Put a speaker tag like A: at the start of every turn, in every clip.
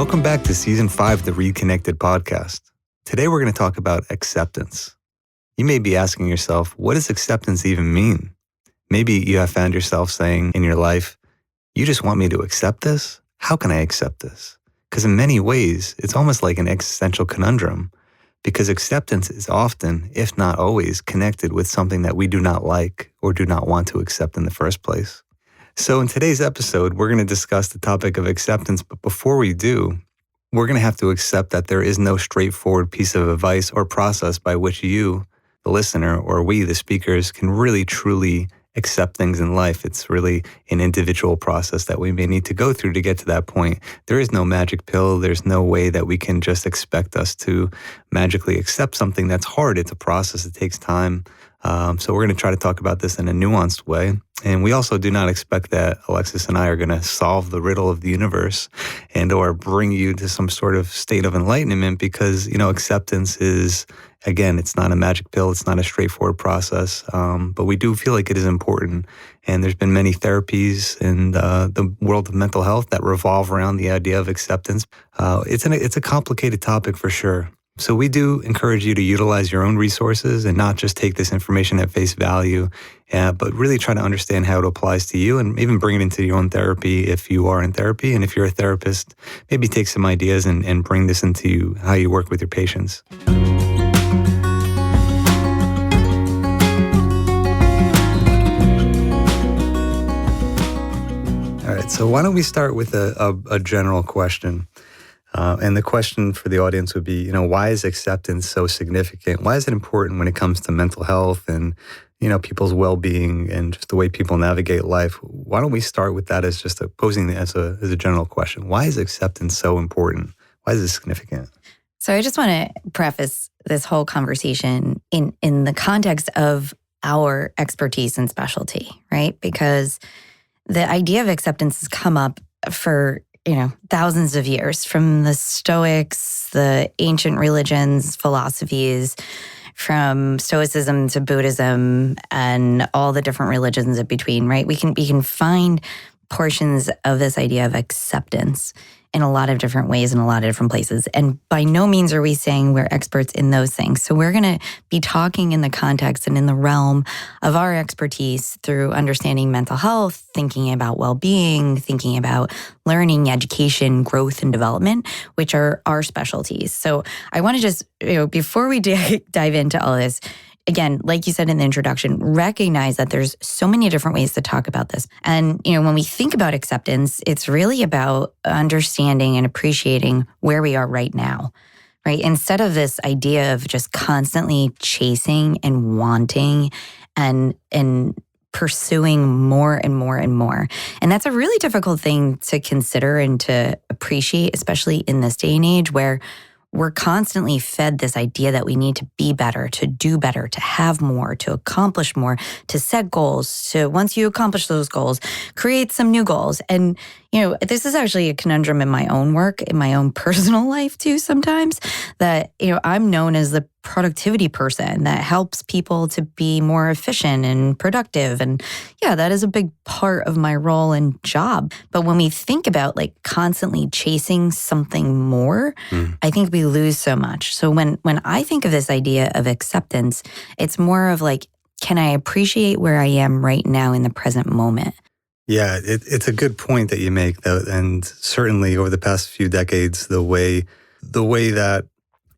A: Welcome back to Season 5 of the ReidConnect-Ed Podcast. Today we're going to talk about acceptance. You may be asking yourself, what does acceptance even mean? Maybe you have found yourself saying in your life, you just want me to accept this? How can I accept this? Because in many ways, it's almost like an existential conundrum, because acceptance is often, if not always, connected with something that we do not like or do not want to accept in the first place. So in today's episode, we're going to discuss the topic of acceptance, but before we do, we're going to have to accept that there is no straightforward piece of advice or process by which you, the listener, or we, the speakers, can really truly accept things in life. It's really an individual process that we may need to go through to get to that point. There is no magic pill. There's no way that we can just expect us to magically accept something that's hard. It's a process. It takes time. So we're going to try to talk about this in a nuanced way. And we also do not expect that Alexis and I are going to solve the riddle of the universe and or bring you to some sort of state of enlightenment because, acceptance is, again, it's not a magic pill. It's not a straightforward process. But we do feel like it is important. And there's been many therapies in the world of mental health that revolve around the idea of acceptance. It's a complicated topic for sure. So we do encourage you to utilize your own resources and not just take this information at face value, but really try to understand how it applies to you and even bring it into your own therapy if you are in therapy. And if you're a therapist, maybe take some ideas and bring this into how you work with your patients. All right, so why don't we start with a general question? And the question for the audience would be, why is acceptance so significant? Why is it important when it comes to mental health and, people's well-being and just the way people navigate life? Why don't we start with that as just posing as a general question? Why is acceptance so important? Why is it significant?
B: So I just want to preface this whole conversation in the context of our expertise and specialty, right? Because the idea of acceptance has come up for thousands of years, from the Stoics, the ancient religions, philosophies, from Stoicism to Buddhism and all the different religions in between, right? We can find portions of this idea of acceptance in a lot of different ways in a lot of different places. And by no means are we saying we're experts in those things. So we're going to be talking in the context and in the realm of our expertise through understanding mental health, thinking about well-being, thinking about learning, education, growth, and development, which are our specialties. So I want to just, before we dive into all this, again, like you said in the introduction, recognize that there's so many different ways to talk about this. And, when we think about acceptance, it's really about understanding and appreciating where we are right now, right? Instead of this idea of just constantly chasing and wanting and pursuing more and more and more. And that's a really difficult thing to consider and to appreciate, especially in this day and age where we're constantly fed this idea that we need to be better, to do better, to have more, to accomplish more, to set goals, to once you accomplish those goals, create some new goals. And, this is actually a conundrum in my own work, in my own personal life too sometimes, that, I'm known as the productivity person that helps people to be more efficient and productive. And yeah, that is a big part of my role and job. But when we think about constantly chasing something more, I think we lose so much. So when I think of this idea of acceptance, it's more of can I appreciate where I am right now in the present moment?
A: Yeah, it's a good point that you make, though, and certainly over the past few decades, the way that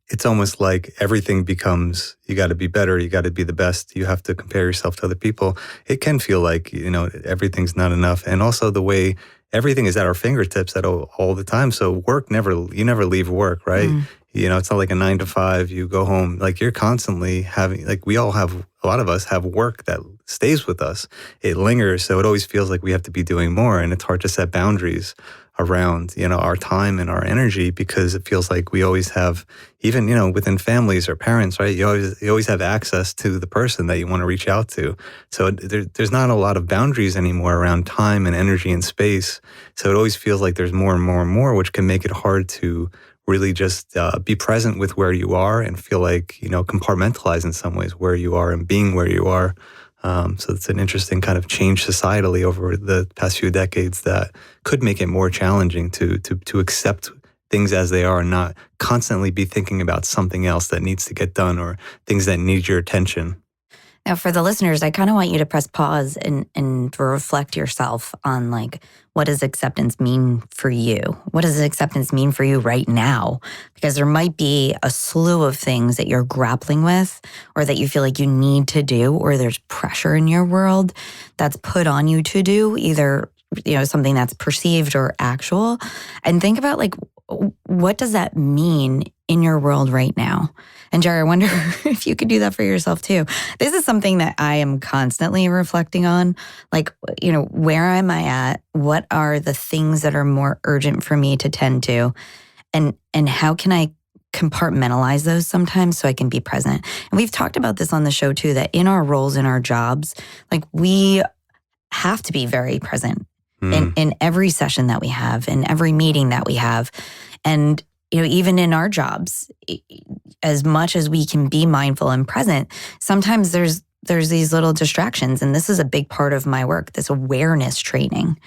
A: it's almost like everything becomes, you got to be better, you got to be the best, you have to compare yourself to other people. It can feel like, everything's not enough. And also the way everything is at our fingertips all the time. So you never leave work, right? It's not like a 9 to 5, you go home, you're constantly having, we all have, a lot of us have work that stays with us. It lingers. So it always feels like we have to be doing more. And it's hard to set boundaries around, our time and our energy because it feels like we always have, even, within families or parents, right? You always have access to the person that you want to reach out to. So there's not a lot of boundaries anymore around time and energy and space. So it always feels like there's more and more and more, which can make it hard to really just be present with where you are and feel like, compartmentalize in some ways where you are and being where you are. So it's an interesting kind of change societally over the past few decades that could make it more challenging to accept things as they are and not constantly be thinking about something else that needs to get done or things that need your attention.
B: Now, for the listeners, I kind of want you to press pause and reflect yourself on like, what does acceptance mean for you? What does acceptance mean for you right now? Because there might be a slew of things that you're grappling with or that you feel like you need to do, or there's pressure in your world that's put on you to do, either, something that's perceived or actual. And think about like, what does that mean in your world right now? And Jerry, I wonder if you could do that for yourself too. This is something that I am constantly reflecting on. Like, where am I at? What are the things that are more urgent for me to tend to? And how can I compartmentalize those sometimes so I can be present? And we've talked about this on the show too, that in our roles, in our jobs, like we have to be very present in every session that we have, in every meeting that we have. And even in our jobs, as much as we can be mindful and present, sometimes there's these little distractions. And this is a big part of my work, this awareness training.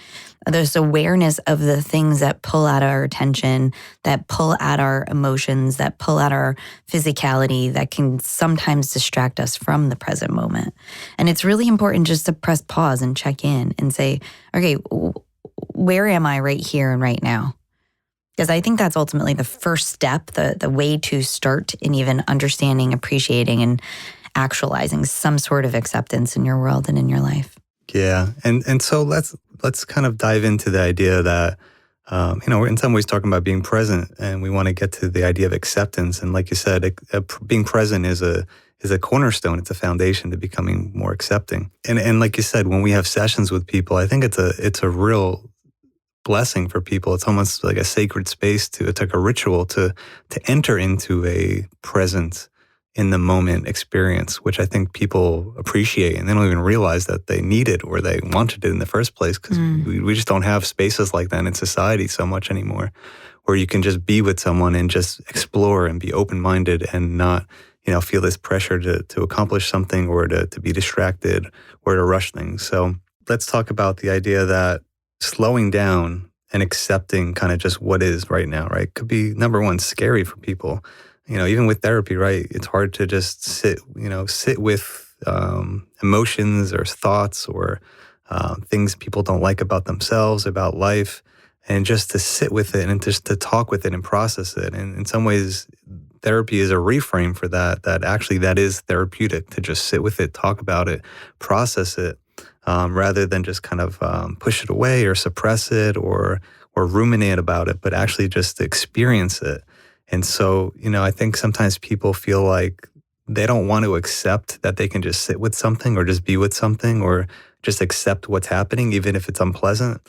B: There's awareness of the things that pull at our attention, that pull at our emotions, that pull at our physicality, that can sometimes distract us from the present moment. And it's really important just to press pause and check in and say, okay, where am I right here and right now? Because I think that's ultimately the first step, the way to start in even understanding, appreciating, and actualizing some sort of acceptance in your world and in your life.
A: Yeah, and so let's kind of dive into the idea that we're in some ways talking about being present, and we want to get to the idea of acceptance. And like you said, being present is a cornerstone. It's a foundation to becoming more accepting. And like you said, when we have sessions with people, I think it's a real blessing for people. It's almost like a sacred space it's like a ritual to enter into a present in the moment experience, which I think people appreciate, and they don't even realize that they need it or they wanted it in the first place, because we just don't have spaces like that in society so much anymore, where you can just be with someone and just explore and be open-minded and not feel this pressure to accomplish something or to be distracted or to rush things. So let's talk about the idea that slowing down and accepting kind of just what is right now, right, could be, number one, scary for people. Even with therapy, right, it's hard to just sit with emotions or thoughts or things people don't like about themselves, about life, and just to sit with it and just to talk with it and process it. And in some ways, therapy is a reframe for that actually that is therapeutic, to just sit with it, talk about it, process it, rather than just kind of push it away or suppress it or ruminate about it, but actually just experience it. And so, I think sometimes people feel like they don't want to accept that they can just sit with something or just be with something or just accept what's happening, even if it's unpleasant,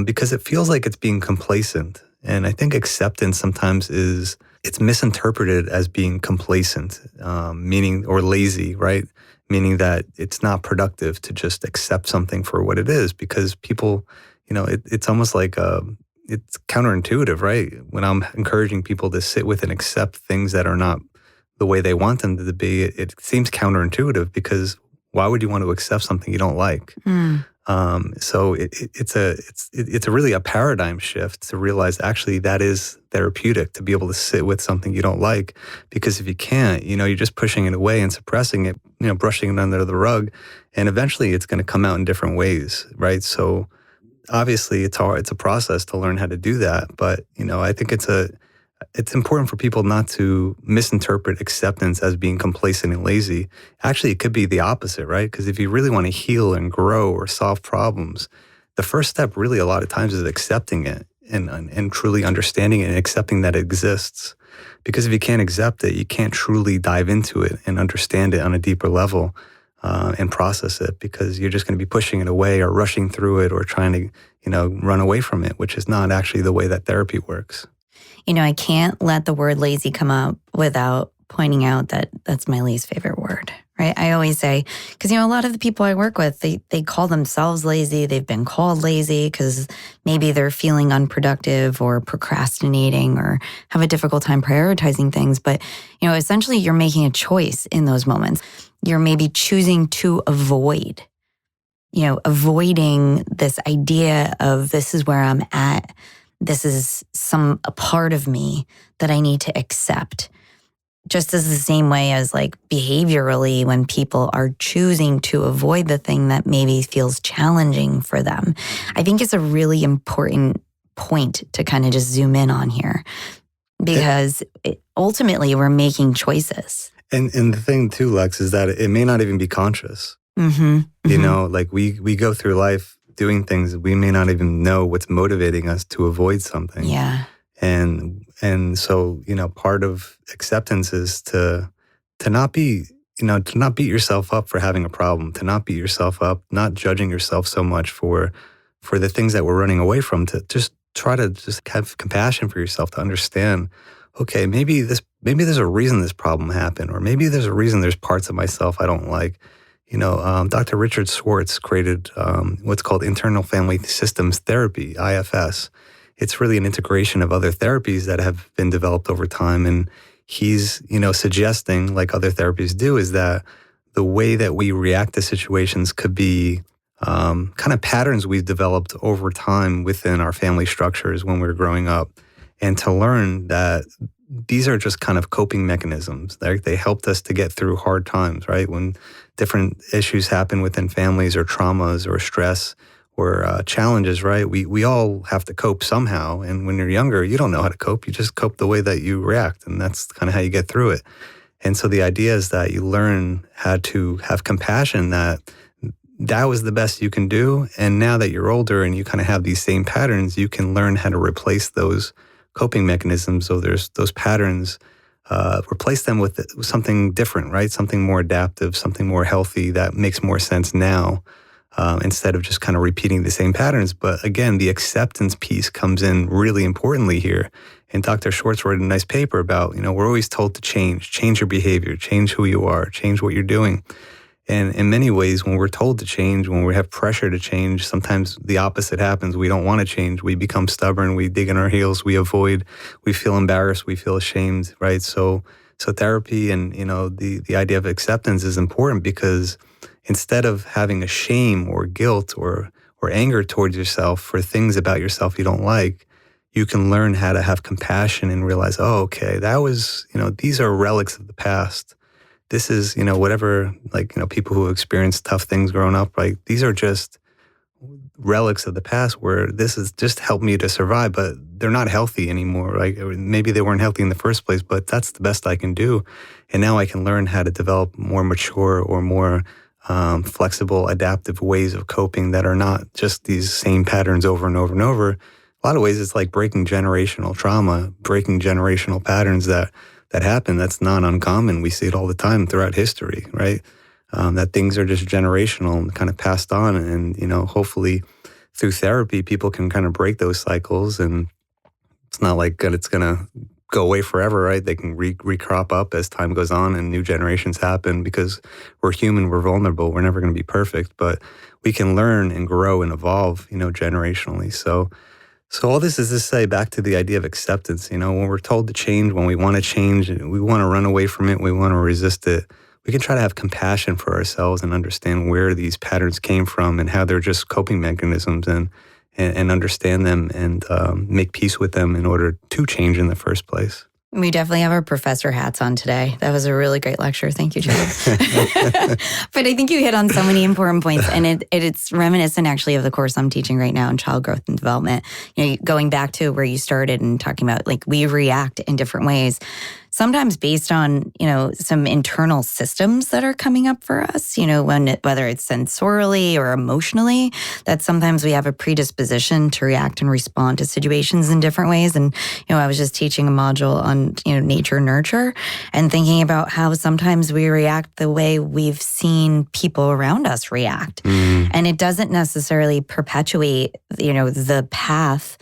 A: because it feels like it's being complacent. And I think acceptance sometimes it's misinterpreted as being complacent, meaning, or lazy, right? Meaning that it's not productive to just accept something for what it is, because people, it's almost like it's counterintuitive, right? When I'm encouraging people to sit with and accept things that are not the way they want them to be, it seems counterintuitive, because why would you want to accept something you don't like? So it's really a paradigm shift to realize actually that is therapeutic, to be able to sit with something you don't like, because if you can't, you're just pushing it away and suppressing it, brushing it under the rug, and eventually it's going to come out in different ways, right? So obviously it's hard, it's a process to learn how to do that, but I think it's important for people not to misinterpret acceptance as being complacent and lazy. Actually, it could be the opposite, right? Because if you really want to heal and grow or solve problems, the first step really a lot of times is accepting it and truly understanding it and accepting that it exists. Because if you can't accept it, you can't truly dive into it and understand it on a deeper level and process it, because you're just going to be pushing it away or rushing through it or trying to, run away from it, which is not actually the way that therapy works.
B: I can't let the word lazy come up without pointing out that that's my least favorite word, right? I always say, because, a lot of the people I work with, they call themselves lazy. They've been called lazy because maybe they're feeling unproductive or procrastinating or have a difficult time prioritizing things. But, essentially you're making a choice in those moments. You're maybe choosing to avoiding this idea of this is where I'm at. this is a part of me that I need to accept. Just as the same way as like behaviorally, when people are choosing to avoid the thing that maybe feels challenging for them. I think it's a really important point to kind of just zoom in on here, because ultimately we're making choices.
A: And the thing too, Lex, is that it may not even be conscious.
B: Mm-hmm.
A: You know, like we go through life doing things, we may not even know what's motivating us to avoid something.
B: Yeah.
A: And so, you know, part of acceptance is to not be, you know, to not beat yourself up for having a problem, to not beat yourself up, not judging yourself so much for the things that we're running away from, to just try to just have compassion for yourself, to understand, okay, maybe there's a reason this problem happened, or maybe there's a reason there's parts of myself I don't like. You know, Dr. Richard Schwartz created what's called internal family systems therapy, IFS. It's really an integration of other therapies that have been developed over time. And he's, you know, suggesting, like other therapies do, is that the way that we react to situations could be kind of patterns we've developed over time within our family structures when we were growing up. And to learn that these are just kind of coping mechanisms. They helped us to get through hard times, right? When different issues happen within families, or traumas or stress or challenges, right? We all have to cope somehow. And when you're younger, you don't know how to cope. You just cope the way that you react. And that's kind of how you get through it. And so the idea is that you learn how to have compassion, that was the best you can do. And now that you're older and you kind of have these same patterns, you can learn how to replace those coping mechanisms. So there's those patterns, replace them with something different, right? Something more adaptive, something more healthy that makes more sense now, instead of just kind of repeating the same patterns. But again, the acceptance piece comes in really importantly here. And Dr. Schwartz wrote a nice paper about, you know, we're always told to change your behavior, change who you are, change what you're doing. And in many ways, when we're told to change, when we have pressure to change, sometimes the opposite happens. We don't want to change. We become stubborn. We dig in our heels. We avoid. We feel embarrassed. We feel ashamed, right? So therapy and, you know, the idea of acceptance is important, because instead of having a shame or guilt or anger towards yourself for things about yourself you don't like, you can learn how to have compassion and realize, oh, okay, that was, you know, these are relics of the past. This is, you know, whatever, like, you know, people who experienced tough things growing up, like, these are just relics of the past where this has just helped me to survive, but they're not healthy anymore. Like, maybe they weren't healthy in the first place, but that's the best I can do. And now I can learn how to develop more mature or more flexible, adaptive ways of coping that are not just these same patterns over and over and over. A lot of ways, it's like breaking generational trauma, breaking generational patterns that happen. That's not uncommon. We see it all the time throughout history, right? That things are just generational and kind of passed on. And, you know, hopefully through therapy, people can kind of break those cycles. And it's not like it's going to go away forever, right? They can recrop up as time goes on and new generations happen, because we're human, we're vulnerable, we're never going to be perfect, but we can learn and grow and evolve, you know, generationally. So all this is to say, back to the idea of acceptance, you know, when we're told to change, when we want to change, we want to run away from it, we want to resist it, we can try to have compassion for ourselves and understand where these patterns came from and how they're just coping mechanisms, and understand them and make peace with them in order to change in the first place.
B: We definitely have our professor hats on today. That was a really great lecture. Thank you, Gerald. But I think you hit on so many important points, and it's reminiscent actually of the course I'm teaching right now in child growth and development. You know, going back to where you started and talking about, like, we react in different ways, sometimes based on, you know, some internal systems that are coming up for us, you know, whether it's sensorially or emotionally, that sometimes we have a predisposition to react and respond to situations in different ways. And, you know, I was just teaching a module on, you know, nature nurture, and thinking about how sometimes we react the way we've seen people around us react. And it doesn't necessarily perpetuate, you know, the path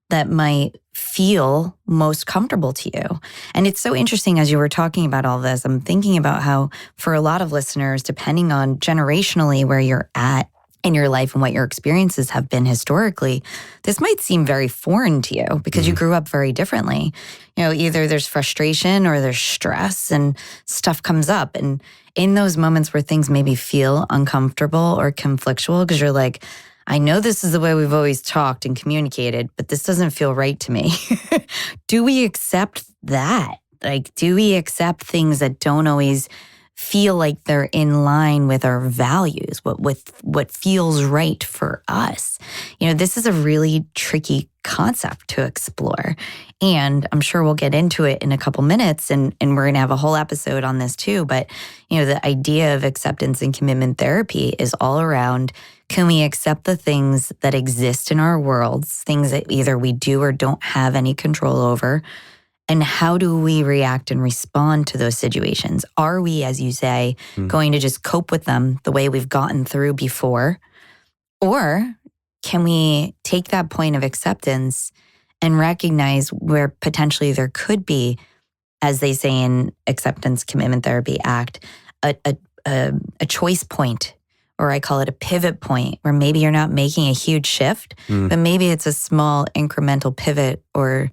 B: that might feel most comfortable to you. And it's so interesting, as you were talking about all this, I'm thinking about how for a lot of listeners, depending on generationally where you're at in your life and what your experiences have been historically, this might seem very foreign to you because you grew up very differently. You know, either there's frustration or there's stress and stuff comes up. And in those moments where things maybe feel uncomfortable or conflictual, because you're like, I know this is the way we've always talked and communicated, but this doesn't feel right to me. Do we accept that? Like, do we accept things that don't always feel like they're in line with our values, what feels right for us? This is a really tricky concept to explore. And I'm sure we'll get into it in a couple minutes, and we're going to have a whole episode on this too. But, the idea of acceptance and commitment therapy is all around, can we accept the things that exist in our worlds, things that either we do or don't have any control over? And how do we react and respond to those situations? Are we, as you say, going to just cope with them the way we've gotten through before? Or can we take that point of acceptance and recognize where potentially there could be, as they say in Acceptance Commitment Therapy Act, a choice point, or I call it a pivot point, where maybe you're not making a huge shift, but maybe it's a small incremental pivot or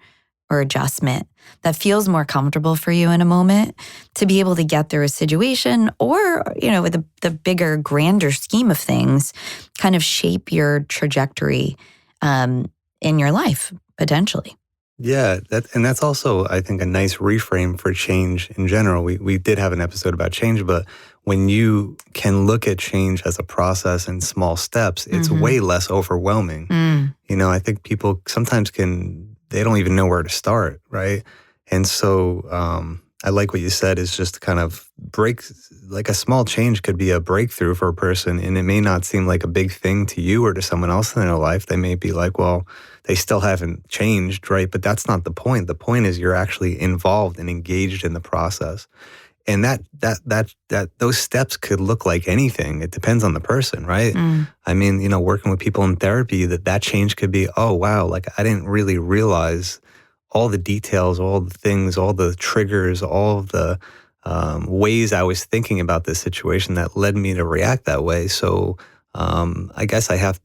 B: adjustment that feels more comfortable for you in a moment to be able to get through a situation, or, with the bigger, grander scheme of things, kind of shape your trajectory in your life, potentially.
A: Yeah, that's also, I think, a nice reframe for change in general. We did have an episode about change, but when you can look at change as a process in small steps, it's way less overwhelming. I think people sometimes they don't even know where to start, right? And so I like what you said, is just kind of like a small change could be a breakthrough for a person, and it may not seem like a big thing to you or to someone else in their life. They may be like, well, they still haven't changed, right? But that's not the point. The point is you're actually involved and engaged in the process. And that those steps could look like anything. It depends on the person, right? I mean, working with people in therapy, that change could be, oh, wow, like I didn't really realize all the details, all the things, all the triggers, all of the ways I was thinking about this situation that led me to react that way. So I guess I have,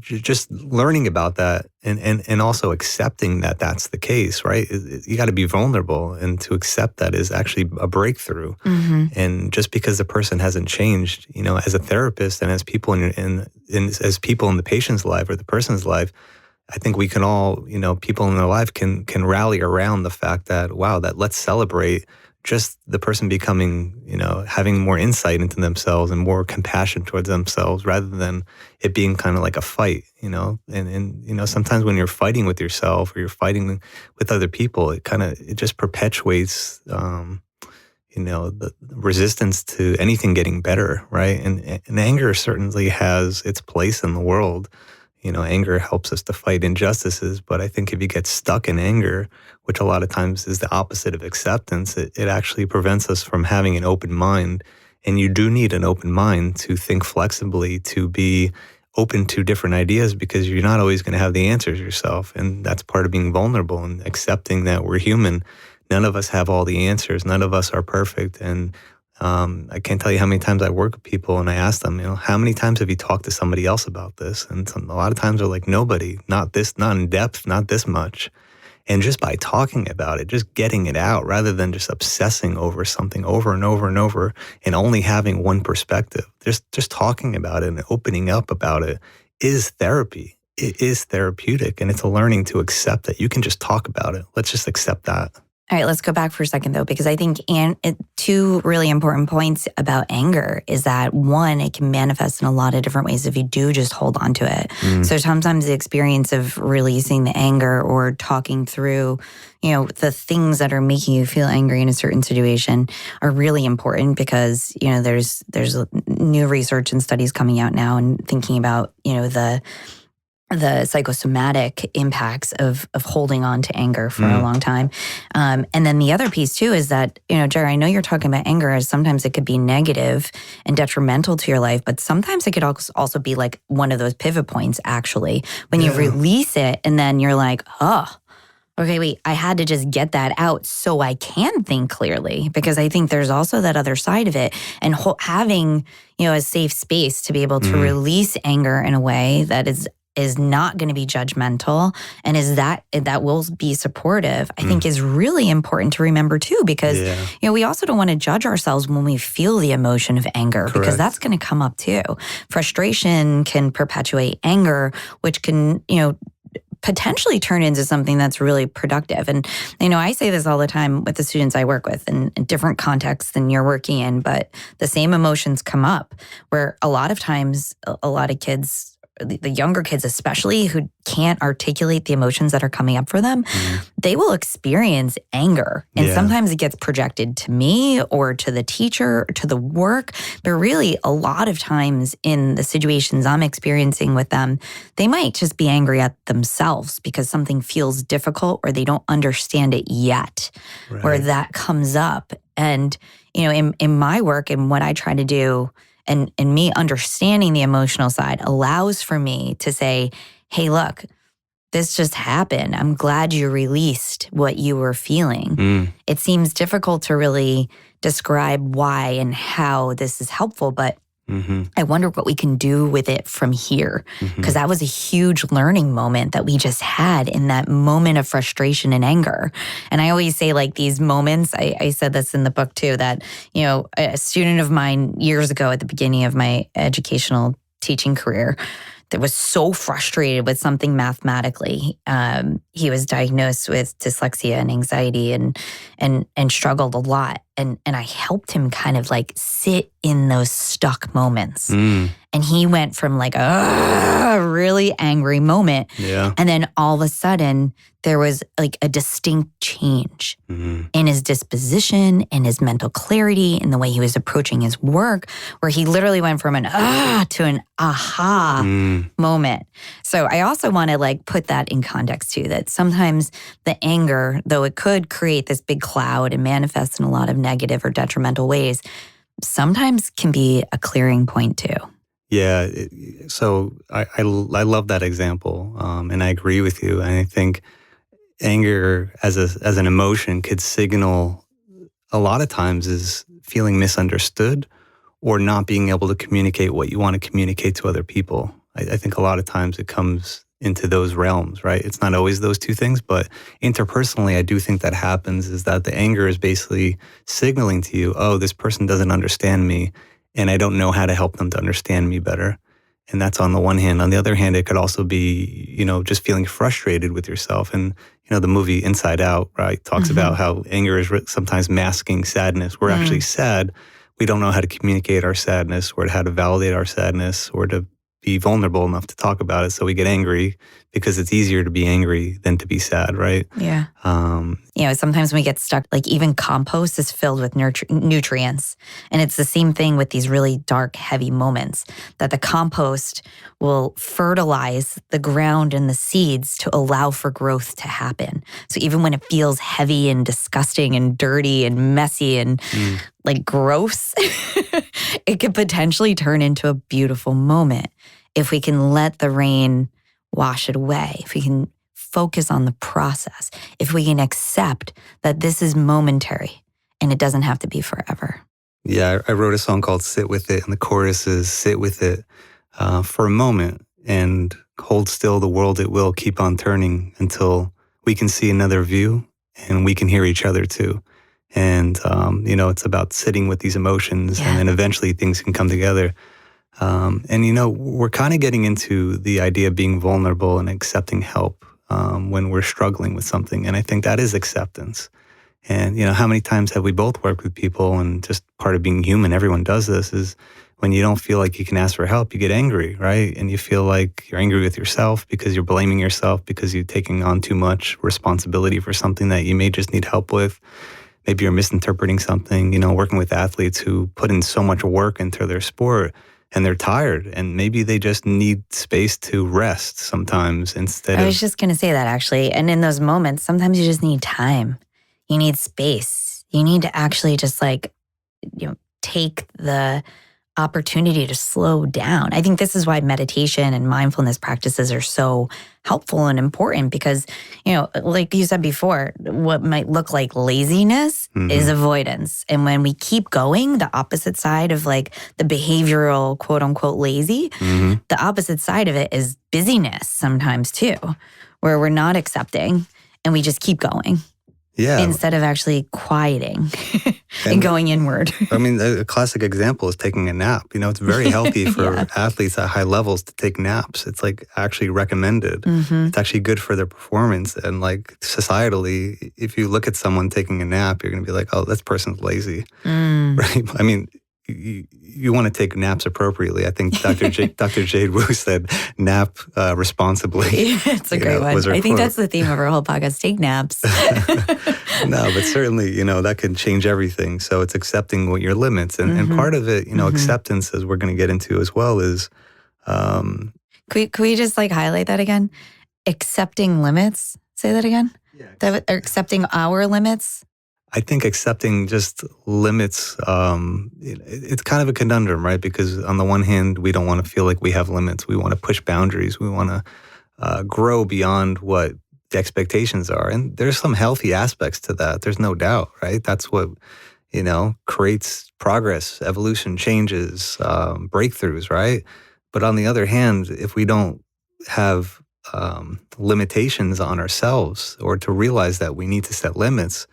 A: just learning about that and also accepting that that's the case, right? You got to be vulnerable, and to accept that is actually a breakthrough. And just because the person hasn't changed, as a therapist and as people as people in the patient's life or the person's life, I think we can all, people in their life can rally around the fact that, wow, that let's celebrate just the person becoming, having more insight into themselves and more compassion towards themselves, rather than it being kind of like a fight, and sometimes when you're fighting with yourself or you're fighting with other people, it just perpetuates, the resistance to anything getting better, right? And anger certainly has its place in the world. Anger helps us to fight injustices, but I think if you get stuck in anger, which a lot of times is the opposite of acceptance, it actually prevents us from having an open mind. And you do need an open mind to think flexibly, to be open to different ideas, because you're not always going to have the answers yourself. And that's part of being vulnerable and accepting that we're human. None of us have all the answers. None of us are perfect. And I can't tell you how many times I work with people and I ask them, how many times have you talked to somebody else about this? And a lot of times they're like, nobody, not in depth, not this much. And just by talking about it, just getting it out, rather than just obsessing over something over and over and over and only having one perspective, just talking about it and opening up about it is therapy. It is therapeutic, and it's a learning to accept that you can just talk about it. Let's just accept that.
B: All right, let's go back for a second, though, because I think two really important points about anger is that, one, it can manifest in a lot of different ways if you do just hold on to it. So sometimes the experience of releasing the anger or talking through, the things that are making you feel angry in a certain situation are really important, because, there's new research and studies coming out now and thinking about, the psychosomatic impacts of holding on to anger for a long time. And then the other piece too is that, Jerry, I know you're talking about anger as sometimes it could be negative and detrimental to your life, but sometimes it could also be like one of those pivot points, actually, when you release it and then you're like, oh, okay, wait, I had to just get that out so I can think clearly, because I think there's also that other side of it. And having, a safe space to be able to release anger in a way that is is not going to be judgmental and that will be supportive, I think is really important to remember too, because we also don't want to judge ourselves when we feel the emotion of anger, because that's going to come up too. Frustration can perpetuate anger, which can, potentially turn into something that's really productive. And, I say this all the time with the students I work with in different contexts than you're working in, but the same emotions come up where a lot of times, a lot of kids, the younger kids especially, who can't articulate the emotions that are coming up for them, they will experience anger. And sometimes it gets projected to me or to the teacher or to the work. But really, a lot of times in the situations I'm experiencing with them, they might just be angry at themselves because something feels difficult or they don't understand it yet, where that comes up. And, in my work and what I try to do, and me understanding the emotional side allows for me to say, hey, look, this just happened. I'm glad you released what you were feeling. It seems difficult to really describe why and how this is helpful, but I wonder what we can do with it from here, because that was a huge learning moment that we just had in that moment of frustration and anger. And I always say, like, these moments, I said this in the book too, that, a student of mine years ago at the beginning of my educational teaching career that was so frustrated with something mathematically. He was diagnosed with dyslexia and anxiety and struggled a lot. And I helped him kind of like sit in those stuck moments. And he went from like a really angry moment. And then all of a sudden, there was like a distinct change in his disposition, in his mental clarity, in the way he was approaching his work, where he literally went from an to an aha moment. So I also want to like put that in context too, that sometimes the anger, though it could create this big cloud and manifest in a lot of negative or detrimental ways, sometimes can be a clearing point too.
A: Yeah. So I love that example, and I agree with you. And I think anger as an emotion could signal a lot of times is feeling misunderstood or not being able to communicate what you want to communicate to other people. I think a lot of times it comes into those realms, right? It's not always those two things, but interpersonally, I do think that happens, is that the anger is basically signaling to you, oh, this person doesn't understand me, and I don't know how to help them to understand me better. And that's on the one hand. On the other hand, it could also be, just feeling frustrated with yourself. And, the movie Inside Out, right, talks about how anger is sometimes masking sadness. We're actually sad. We don't know how to communicate our sadness or how to validate our sadness or to be vulnerable enough to talk about it. So we get angry because it's easier to be angry than to be sad, right?
B: Yeah. Sometimes we get stuck, like even compost is filled with nutrients. And it's the same thing with these really dark, heavy moments, that the compost will fertilize the ground and the seeds to allow for growth to happen. So even when it feels heavy and disgusting and dirty and messy and like gross, it could potentially turn into a beautiful moment if we can let the rain wash it away, if we can focus on the process, if we can accept that this is momentary and it doesn't have to be forever.
A: Yeah, I wrote a song called Sit With It, and the chorus is sit with it for a moment and hold still, the world it will keep on turning until we can see another view and we can hear each other too. And, it's about sitting with these emotions and then eventually things can come together. We're kind of getting into the idea of being vulnerable and accepting help when we're struggling with something. And I think that is acceptance. And, how many times have we both worked with people, and just part of being human, everyone does this, is when you don't feel like you can ask for help, you get angry, right? And you feel like you're angry with yourself because you're blaming yourself because you're taking on too much responsibility for something that you may just need help with. Maybe you're misinterpreting something, working with athletes who put in so much work into their sport and they're tired, and maybe they just need space to rest sometimes instead of...
B: I was just going to say that actually. And in those moments, sometimes you just need time. You need space. You need to actually just take the opportunity to slow down. I think this is why meditation and mindfulness practices are so helpful and important because, like you said before, what might look like laziness is avoidance. And when we keep going, the opposite side of like the behavioral quote unquote lazy, the opposite side of it is busyness sometimes too, where we're not accepting and we just keep going.
A: Yeah.
B: Instead of actually quieting and going inward.
A: I mean, a classic example is taking a nap. It's very healthy for athletes at high levels to take naps. It's like actually recommended. It's actually good for their performance. And like societally, if you look at someone taking a nap, you're going to be like, oh, this person's lazy. Right? I mean, you want to take naps appropriately. I think Dr. Jade Wu said, nap responsibly.
B: It's a great one. I think that's the theme of our whole podcast, take naps.
A: No, but certainly, that can change everything. So it's accepting what your limits. And part of it, acceptance, as we're going to get into as well, is... Can
B: we just like highlight that again? Accepting limits. Say that again? Yeah. Accepting our limits.
A: I think accepting just limits, it's kind of a conundrum, right? Because on the one hand, we don't want to feel like we have limits. We want to push boundaries. We want to grow beyond what the expectations are. And there's some healthy aspects to that. There's no doubt, right? That's what, creates progress, evolution, changes, breakthroughs, right? But on the other hand, if we don't have limitations on ourselves or to realize that we need to set limits,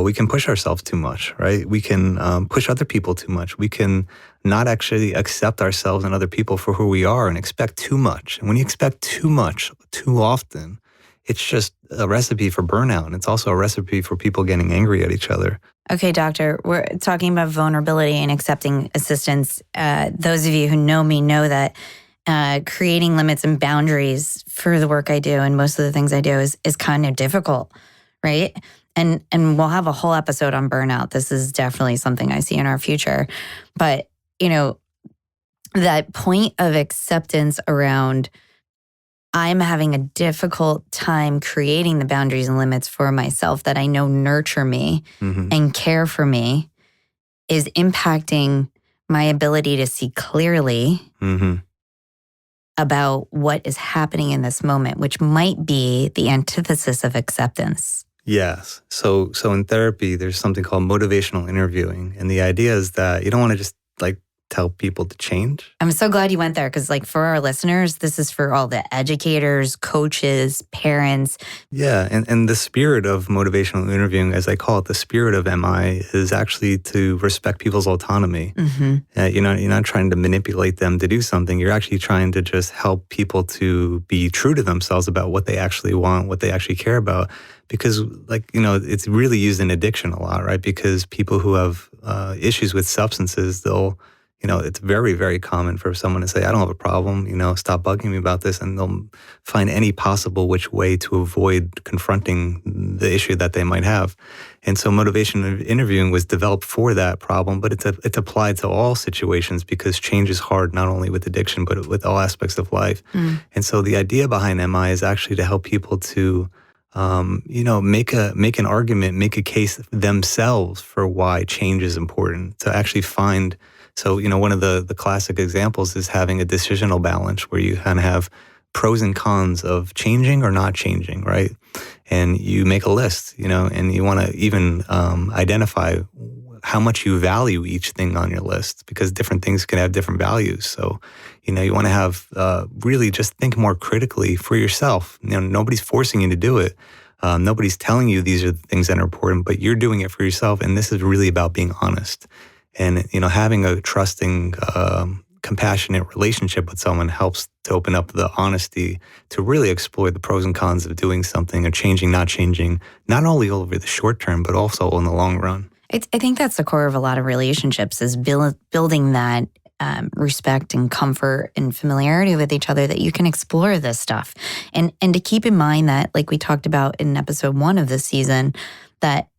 A: we can push ourselves too much, right? We can push other people too much. We can not actually accept ourselves and other people for who we are and expect too much. And when you expect too much, too often, it's just a recipe for burnout. And it's also a recipe for people getting angry at each other.
B: Okay, doctor, we're talking about vulnerability and accepting assistance. Those of you who know me know that creating limits and boundaries for the work I do and most of the things I do is kind of difficult, right? And we'll have a whole episode on burnout. This is definitely something I see in our future. But, that point of acceptance around I'm having a difficult time creating the boundaries and limits for myself that I know nurture me and care for me is impacting my ability to see clearly about what is happening in this moment, which might be the antithesis of acceptance.
A: Yes. So in therapy, there's something called motivational interviewing. And the idea is that you don't want to just like tell people to change.
B: I'm so glad you went there because like for our listeners, this is for all the educators, coaches, parents.
A: Yeah. And the spirit of motivational interviewing, as I call it, the spirit of MI is actually to respect people's autonomy. You're not trying to manipulate them to do something. You're actually trying to just help people to be true to themselves about what they actually want, what they actually care about. Because it's really used in addiction a lot, right? Because people who have issues with substances, it's very, very common for someone to say, I don't have a problem, stop bugging me about this. And they'll find any possible which way to avoid confronting the issue that they might have. And so motivation interviewing was developed for that problem, but it's applied to all situations because change is hard, not only with addiction, but with all aspects of life. And so the idea behind MI is actually to help people to make an argument, make a case themselves for why change is important, to actually find. So, one of the classic examples is having a decisional balance where you kind of have pros and cons of changing or not changing, right? And you make a list, and you want to even identify how much you value each thing on your list because different things can have different values. So, you want to have really just think more critically for yourself. Nobody's forcing you to do it. Nobody's telling you these are the things that are important, but you're doing it for yourself. And this is really about being honest. And, having a trusting, compassionate relationship with someone helps to open up the honesty to really explore the pros and cons of doing something or changing, not changing, not only over the short term, but also in the long run.
B: I think that's the core of a lot of relationships is building that respect and comfort and familiarity with each other that you can explore this stuff. And to keep in mind that, like we talked about in episode 1 of this season, that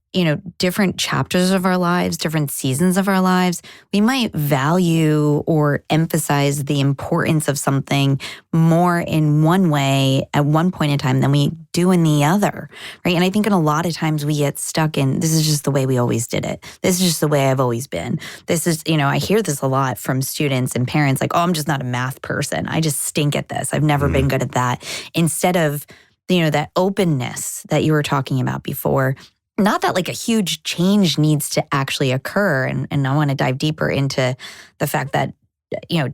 B: different chapters of our lives, different seasons of our lives, we might value or emphasize the importance of something more in one way at one point in time than we do in the other, right? And I think in a lot of times we get stuck in, this is just the way we always did it. This is just the way I've always been. This is, I hear this a lot from students and parents, like, oh, I'm just not a math person. I just stink at this. I've never been good at that. Instead of, that openness that you were talking about before. Not that like a huge change needs to actually occur. And I want to dive deeper into the fact that,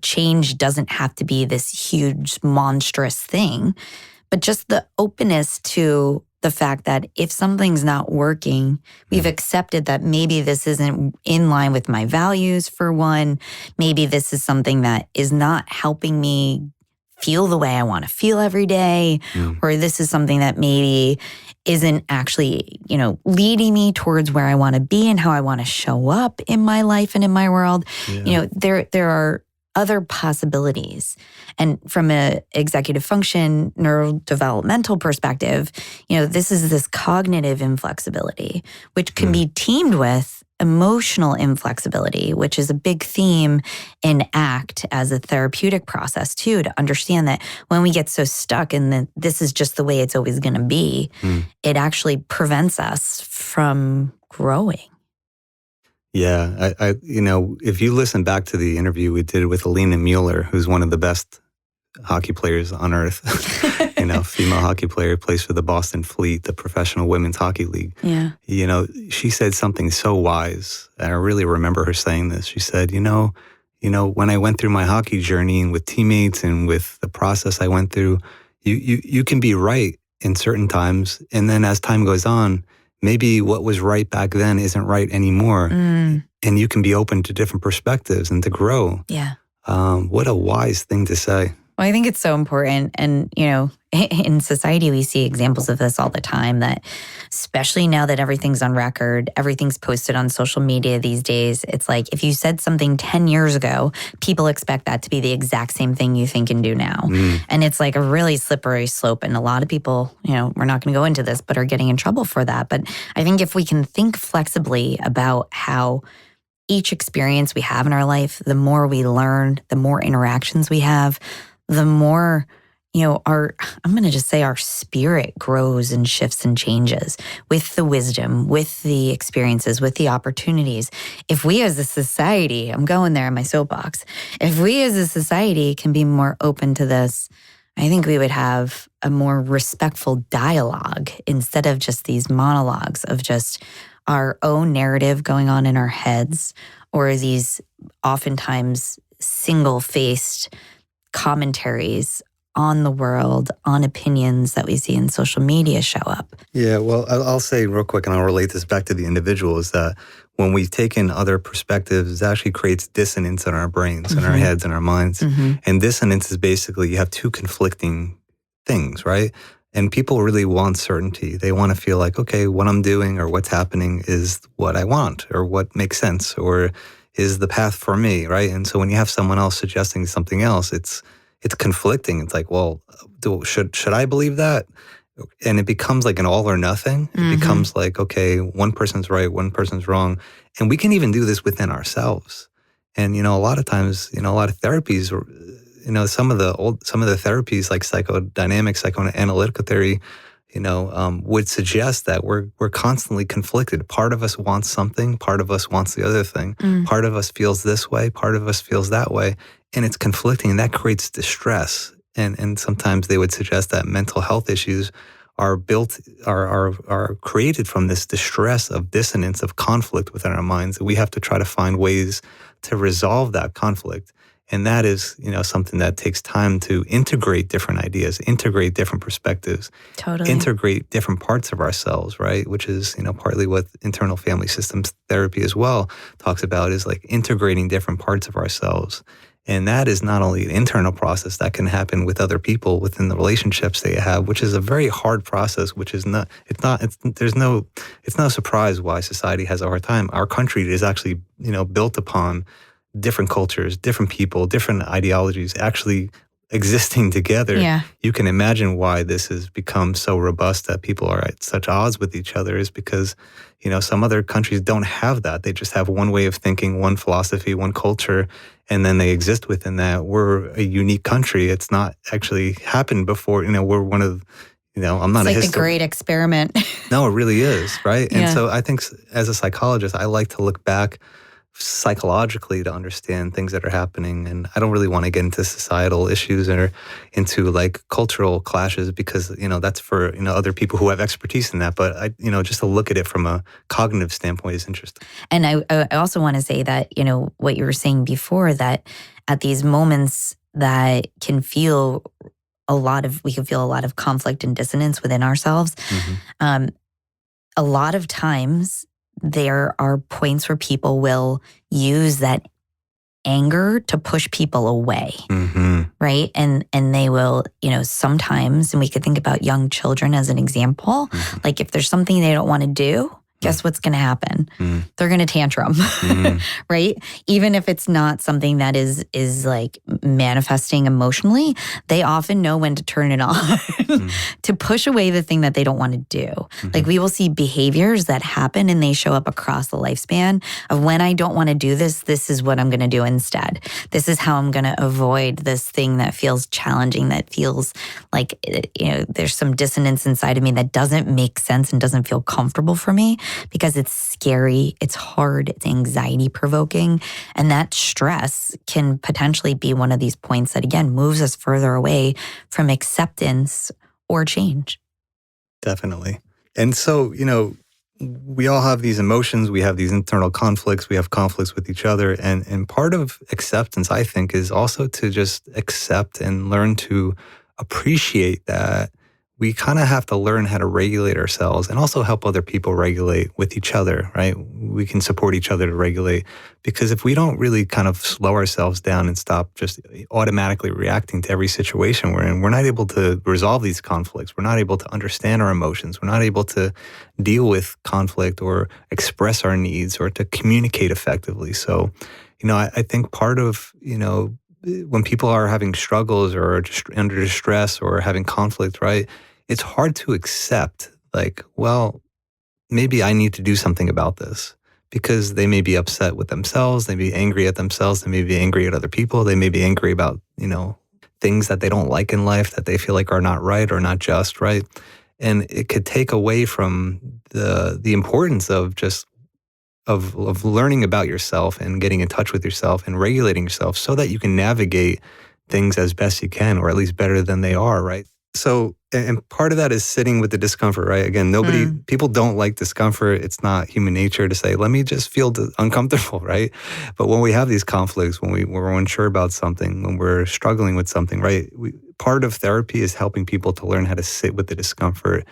B: change doesn't have to be this huge, monstrous thing, but just the openness to the fact that if something's not working, we've accepted that maybe this isn't in line with my values, for one. Maybe this is something that is not helping me feel the way I want to feel every day, or this is something that maybe isn't actually, leading me towards where I want to be and how I want to show up in my life and in my world. Yeah. There are other possibilities. And from an executive function, neurodevelopmental perspective, this is this cognitive inflexibility, which can be teamed with emotional inflexibility, which is a big theme in ACT as a therapeutic process too, to understand that when we get so stuck in that this is just the way it's always going to be, it actually prevents us from growing.
A: Yeah, I if you listen back to the interview we did with Alina Mueller, who's one of the best hockey players on earth, female hockey player, plays for the Boston Fleet, the professional women's hockey league.
B: Yeah.
A: She said something so wise. And I really remember her saying this. She said, when I went through my hockey journey and with teammates and with the process I went through, you can be right in certain times. And then as time goes on, maybe what was right back then isn't right anymore. And you can be open to different perspectives and to grow.
B: Yeah.
A: What a wise thing to say.
B: Well, I think it's so important. And, in society, we see examples of this all the time, that especially now that everything's on record, everything's posted on social media these days. It's like if you said something 10 years ago, people expect that to be the exact same thing you think and do now. And it's like a really slippery slope. And a lot of people, we're not going to go into this, but are getting in trouble for that. But I think if we can think flexibly about how each experience we have in our life, the more we learn, the more interactions we have, the more, I'm going to just say our spirit grows and shifts and changes with the wisdom, with the experiences, with the opportunities. If we as a society, I'm going there in my soapbox, if we as a society can be more open to this, I think we would have a more respectful dialogue instead of just these monologues of just our own narrative going on in our heads, or these oftentimes single-faced commentaries on the world, on opinions that we see in social media show up.
A: Yeah, well, I'll say real quick, and I'll relate this back to the individual, is that when we take in other perspectives, it actually creates dissonance in our brains, in our heads, in our minds. And dissonance is basically you have two conflicting things, right? And people really want certainty. They want to feel like, okay, what I'm doing or what's happening is what I want or what makes sense or is the path for me, right? And so when you have someone else suggesting something else, it's conflicting. It's like, well, should I believe that? And it becomes like an all or nothing. It becomes like, okay, one person's right, one person's wrong. And we can even do this within ourselves. And, a lot of times, a lot of therapies, some of the therapies like psychodynamic, psychoanalytical theory, would suggest that we're constantly conflicted. Part of us wants something, part of us wants the other thing. Part of us feels this way, part of us feels that way. And it's conflicting, and that creates distress. And sometimes they would suggest that mental health issues are created from this distress of dissonance, of conflict within our minds. We have to try to find ways to resolve that conflict. And that is, something that takes time to integrate different ideas, integrate different perspectives, integrate different parts of ourselves, right? Which is, partly what internal family systems therapy as well talks about, is like integrating different parts of ourselves. And that is not only an internal process that can happen with other people within the relationships that you have, which is a very hard process, it's no surprise why society has a hard time. Our country is actually, built upon different cultures, different people, different ideologies actually existing together,
B: Yeah.
A: you can imagine why this has become so robust that people are at such odds with each other is because, some other countries don't have that. They just have one way of thinking, one philosophy, one culture, and then they exist within that. We're a unique country. It's not actually happened before. We're one of, I'm not
B: it's like the great experiment.
A: No, it really is, right?
B: Yeah.
A: And so I think as a psychologist, I like to look back psychologically to understand things that are happening. And I don't really want to get into societal issues or into like cultural clashes because, that's for, other people who have expertise in that. But just to look at it from a cognitive standpoint is interesting.
B: And I also want to say that, what you were saying before, that at these moments that we can feel a lot of conflict and dissonance within ourselves.
A: Mm-hmm.
B: A lot of times there are points where people will use that anger to push people away,
A: mm-hmm.
B: right? And they will, sometimes, and we could think about young children as an example,
A: mm-hmm.
B: like if there's something they don't want to do, guess what's going to happen? They're going to tantrum, right? Even if it's not something that is like manifesting emotionally, they often know when to turn it on to push away the thing that they don't want to do. Like we will see behaviors that happen and they show up across the lifespan of when I don't want to do this, this is what I'm going to do instead. This is how I'm going to avoid this thing that feels challenging, that feels like, there's some dissonance inside of me that doesn't make sense and doesn't feel comfortable for me. Because it's scary, it's hard, it's anxiety provoking. And that stress can potentially be one of these points that, again, moves us further away from acceptance or change.
A: Definitely. And so, we all have these emotions, we have these internal conflicts, we have conflicts with each other. And part of acceptance, I think, is also to just accept and learn to appreciate that we kind of have to learn how to regulate ourselves and also help other people regulate with each other, right? We can support each other to regulate because if we don't really kind of slow ourselves down and stop just automatically reacting to every situation we're in, we're not able to resolve these conflicts. We're not able to understand our emotions. We're not able to deal with conflict or express our needs or to communicate effectively. So, I think part of, when people are having struggles or just under distress or having conflict, right? It's hard to accept, like, well, maybe I need to do something about this because they may be upset with themselves. They may be angry at themselves. They may be angry at other people. They may be angry about, things that they don't like in life that they feel like are not right or not just, right? And it could take away from the importance of just of learning about yourself and getting in touch with yourself and regulating yourself so that you can navigate things as best you can, or at least better than they are, right? So, and part of that is sitting with the discomfort, right? Again, people don't like discomfort. It's not human nature to say, let me just feel uncomfortable, right? But when we have these conflicts, when we're unsure about something, when we're struggling with something, right? Part of therapy is helping people to learn how to sit with the discomfort.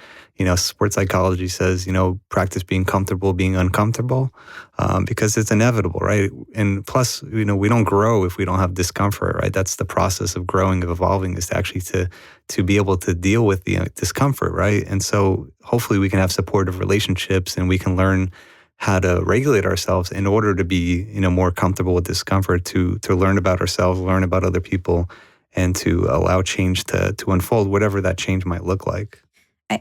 A: Sports psychology says, practice being comfortable, being uncomfortable, because it's inevitable, right? And plus, we don't grow if we don't have discomfort, right? That's the process of growing, of evolving, is to actually to be able to deal with the discomfort, right? And so hopefully we can have supportive relationships and we can learn how to regulate ourselves in order to be, more comfortable with discomfort, to learn about ourselves, learn about other people, and to allow change to unfold, whatever that change might look like.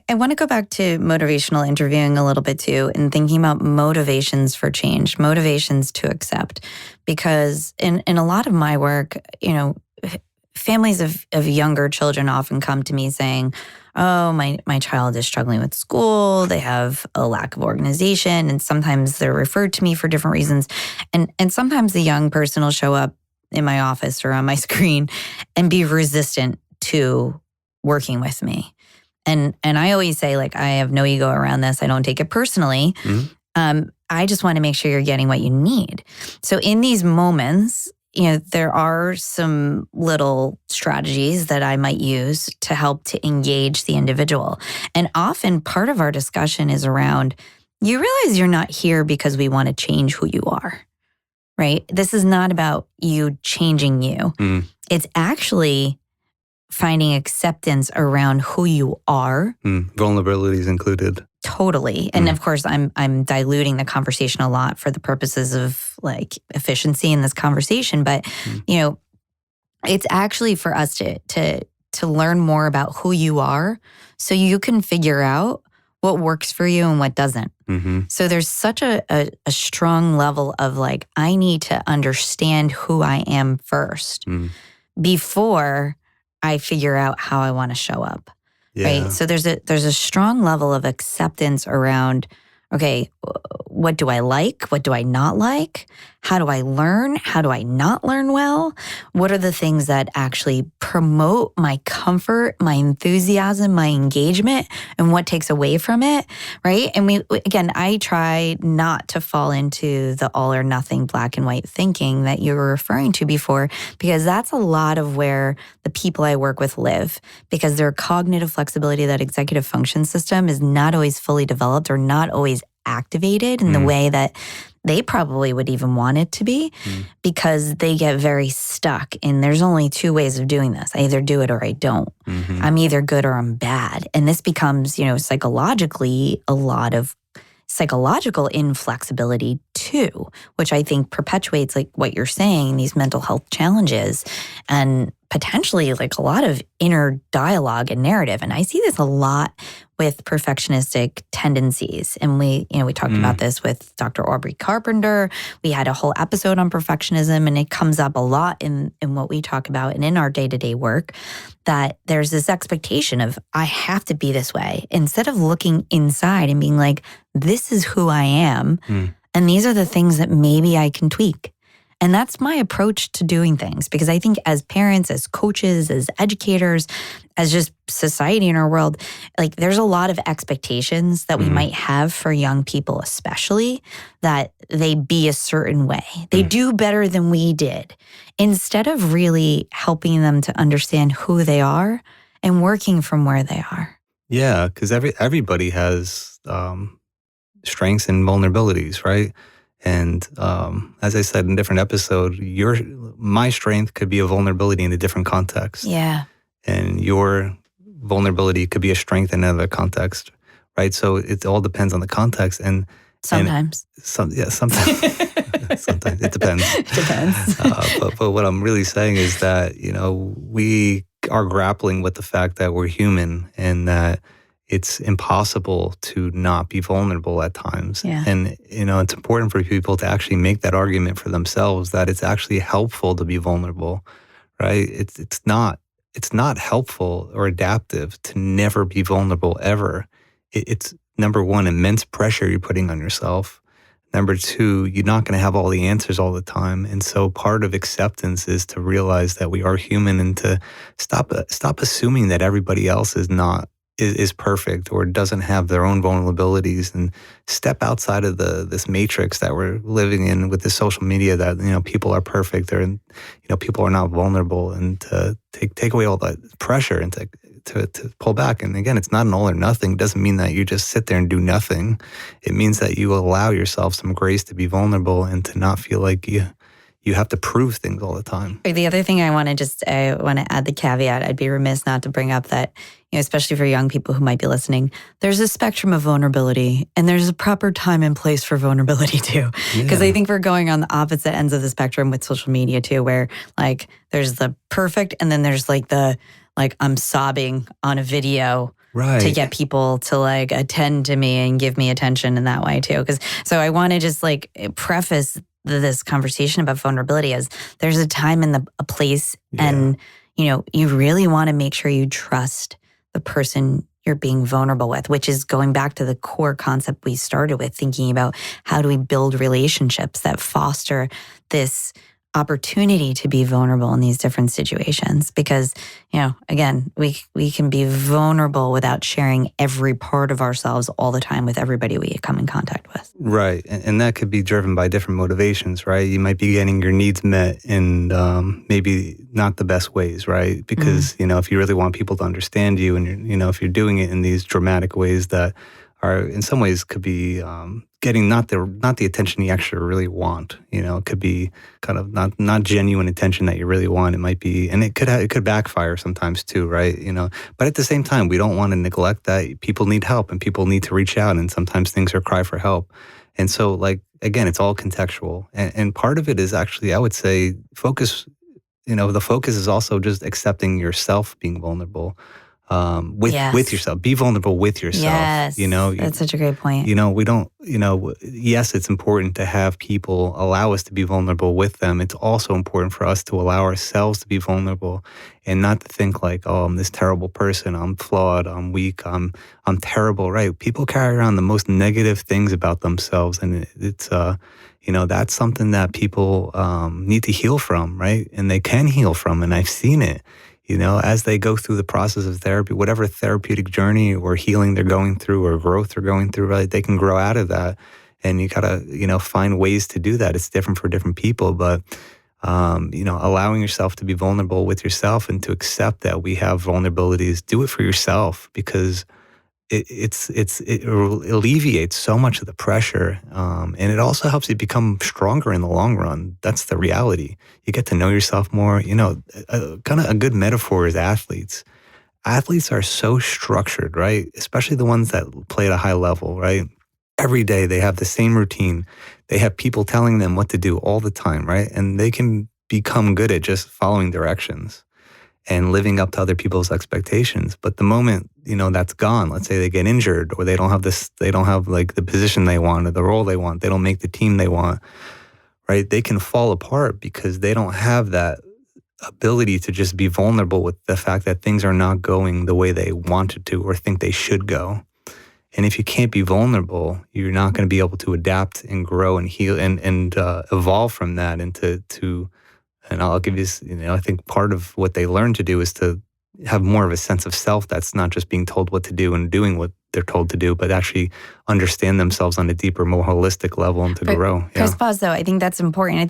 B: I want to go back to motivational interviewing a little bit too, and thinking about motivations for change, motivations to accept. Because in a lot of my work, families of younger children often come to me saying, oh, my child is struggling with school, they have a lack of organization, and sometimes they're referred to me for different reasons. And sometimes the young person will show up in my office or on my screen and be resistant to working with me. And I always say, like, I have no ego around this. I don't take it personally. I just want to make sure you're getting what you need. So in these moments, there are some little strategies that I might use to help to engage the individual. And often part of our discussion is around, you realize you're not here because we want to change who you are, right? This is not about you changing you. It's actually finding acceptance around who you are.
A: Vulnerabilities included.
B: Totally. And of course, I'm diluting the conversation a lot for the purposes of like efficiency in this conversation. But, It's actually for us to learn more about who you are so you can figure out what works for you and what doesn't.
A: Mm-hmm.
B: So there's such a strong level of like, I need to understand who I am first before I figure out how I want to show up.
A: Yeah.
B: Right. So there's a strong level of acceptance around, okay, what do I like? What do I not like? How do I learn? How do I not learn well? What are the things that actually promote my comfort, my enthusiasm, my engagement, and what takes away from it, right? And again, I try not to fall into the all or nothing black and white thinking that you were referring to before, because that's a lot of where the people I work with live, because their cognitive flexibility, that executive function system, is not always fully developed or not always activated in the way that they probably would even want it to be, because they get very stuck in there's only two ways of doing this. I either do it or I don't. I'm either good or I'm bad. And this becomes, psychologically a lot of psychological inflexibility too, which I think perpetuates like what you're saying, these mental health challenges and potentially like a lot of inner dialogue and narrative. And I see this a lot with perfectionistic tendencies. And we talked about this with Dr. Aubrey Carpenter. We had a whole episode on perfectionism, and it comes up a lot in what we talk about and in our day-to-day work, that there's this expectation of, I have to be this way, instead of looking inside and being like, this is who I am. And these are the things that maybe I can tweak. And that's my approach to doing things, because I think as parents, as coaches, as educators, as just society in our world, like there's a lot of expectations that we might have for young people, especially that they be a certain way. They do better than we did, instead of really helping them to understand who they are and working from where they are.
A: Yeah, because everybody has strengths and vulnerabilities, right? And as I said in a different episode, my strength could be a vulnerability in a different context.
B: Yeah.
A: And your vulnerability could be a strength in another context, right? So it all depends on the context. And
B: sometimes.
A: Sometimes. Sometimes. It depends.
B: It depends.
A: But what I'm really saying is that, we are grappling with the fact that we're human and that it's impossible to not be vulnerable at times.
B: Yeah.
A: And, it's important for people to actually make that argument for themselves that it's actually helpful to be vulnerable, right? It's not helpful or adaptive to never be vulnerable ever. It's, number one, immense pressure you're putting on yourself. Number two, you're not going to have all the answers all the time. And so part of acceptance is to realize that we are human and to stop assuming that everybody else is perfect or doesn't have their own vulnerabilities, and step outside of this matrix that we're living in with this social media that, people are perfect or, people are not vulnerable, and to take away all that pressure and to pull back. And again, it's not an all or nothing. It doesn't mean that you just sit there and do nothing. It means that you allow yourself some grace to be vulnerable and to not feel like you have to prove things all the time.
B: The other thing I want to add the caveat. I'd be remiss not to bring up that, especially for young people who might be listening, there's a spectrum of vulnerability, and there's a proper time and place for vulnerability too. Because I think we're going on the opposite ends of the spectrum with social media too, where like there's the perfect, and then there's like I'm sobbing on a video.
A: Right.
B: To get people to like attend to me and give me attention in that way too. So I want to just like preface this conversation about vulnerability as there's a time and a place, and you really want to make sure you trust the person you're being vulnerable with, which is going back to the core concept we started with, thinking about how do we build relationships that foster this opportunity to be vulnerable in these different situations. Because, again, we can be vulnerable without sharing every part of ourselves all the time with everybody we come in contact with.
A: Right. And that could be driven by different motivations, right? You might be getting your needs met in maybe not the best ways, right? Because, if you really want people to understand you, and if you're doing it in these dramatic ways that are in some ways could be getting not the attention you actually really want. It could be kind of not genuine attention that you really want. It might be, and it could backfire sometimes too, right? But at the same time, we don't want to neglect that people need help and people need to reach out, and sometimes things are cry for help. And so, again, it's all contextual, and part of it is actually, I would say, focus the focus is also just accepting yourself being vulnerable with yourself. Be vulnerable with yourself.
B: Yes, that's such a great point.
A: We don't, yes, it's important to have people allow us to be vulnerable with them. It's also important for us to allow ourselves to be vulnerable and not to think like, oh, I'm this terrible person. I'm flawed. I'm weak. I'm terrible, right? People carry around the most negative things about themselves. And it's, that's something that people need to heal from, right? And they can heal from. And I've seen it. As they go through the process of therapy, whatever therapeutic journey or healing they're going through or growth they're going through, right, they can grow out of that. And you gotta, find ways to do that. It's different for different people, but, allowing yourself to be vulnerable with yourself and to accept that we have vulnerabilities, do it for yourself because it alleviates so much of the pressure, and it also helps you become stronger in the long run. That's the reality. You get to know yourself more. Kind of a good metaphor is athletes. Athletes are so structured, right? Especially the ones that play at a high level, right? Every day they have the same routine. They have people telling them what to do all the time, right? And they can become good at just following directions and living up to other people's expectations. But the moment, that's gone, let's say they get injured or they don't have like the position they want or the role they want, they don't make the team they want, right? They can fall apart because they don't have that ability to just be vulnerable with the fact that things are not going the way they wanted to or think they should go. And if you can't be vulnerable, you're not going to be able to adapt and grow and heal and evolve from that into and I'll give you, I think part of what they learn to do is to have more of a sense of self that's not just being told what to do and doing what they're told to do, but actually understand themselves on a deeper, more holistic level and to grow.
B: Chris, pause though. I think that's important.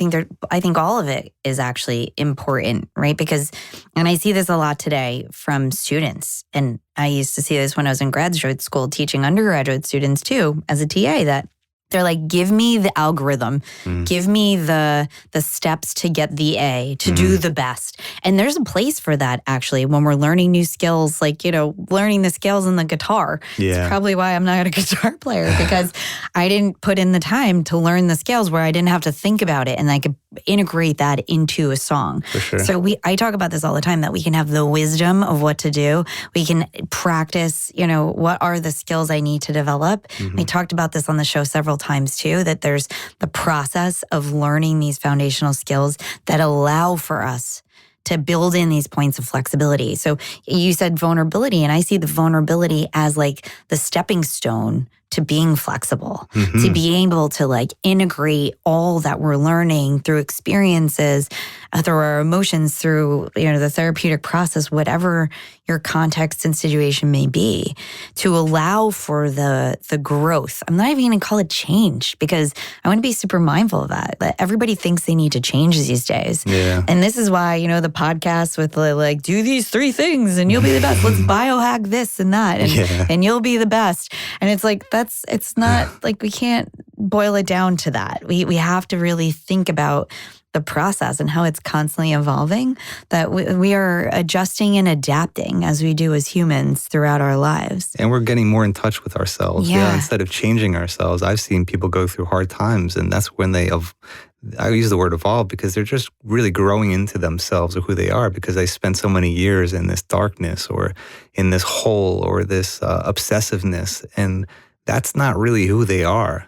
B: I think all of it is actually important, right? Because, and I see this a lot today from students, and I used to see this when I was in graduate school teaching undergraduate students too, as a TA, that they're like, give me the algorithm, give me the steps to get the A, to do the best. And there's a place for that actually when we're learning new skills, like, learning the scales in the guitar. Yeah. It's probably why I'm not a guitar player because I didn't put in the time to learn the scales where I didn't have to think about it and I could integrate that into a song.
A: For sure.
B: So I talk about this all the time, that we can have the wisdom of what to do. We can practice, what are the skills I need to develop. I talked about this on the show several times too, that there's the process of learning these foundational skills that allow for us to build in these points of flexibility. So you said vulnerability, and I see the vulnerability as like the stepping stone to being flexible, to be able to like integrate all that we're learning through experiences, through our emotions, through, the therapeutic process, whatever your context and situation may be, to allow for the growth. I'm not even going to call it change because I want to be super mindful of that everybody thinks they need to change these days. Yeah. And this is why, the podcast with like, do these 3 things and you'll be the best. Let's biohack this and that and you'll be the best. And it's like, it's not like we can't boil it down to that. We have to really think about the process and how it's constantly evolving, that we are adjusting and adapting as we do as humans throughout our lives.
A: And we're getting more in touch with ourselves. Yeah. Instead of changing ourselves, I've seen people go through hard times, and that's when I use the word evolve because they're just really growing into themselves or who they are because they spent so many years in this darkness or in this hole or this obsessiveness, and that's not really who they are.